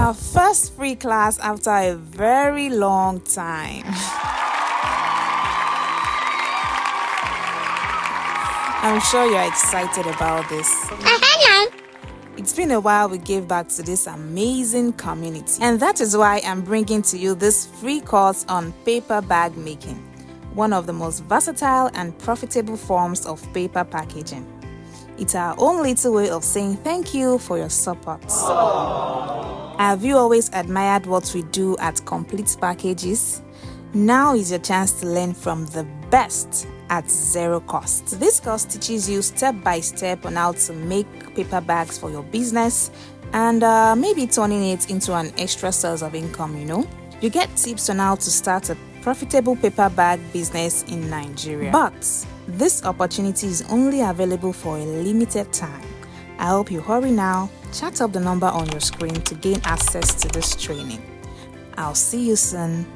our first free class after a very long time. I'm sure you're excited about this. It's been a while we gave back to this amazing community, and that is why I'm bringing to you this free course on paper bag making, one of the most versatile and profitable forms of paper packaging. It's our own little way of saying thank you for your support. Have you always admired what we do at Complete Packages? Now is your chance to learn from the best at zero cost. This course teaches you step by step on how to make paper bags for your business and maybe turning it into an extra source of income, You get tips on how to start a profitable paper bag business in Nigeria. But this opportunity is only available for a limited time. I hope you hurry now. Chat up the number on your screen to gain access to this training. I'll see you soon.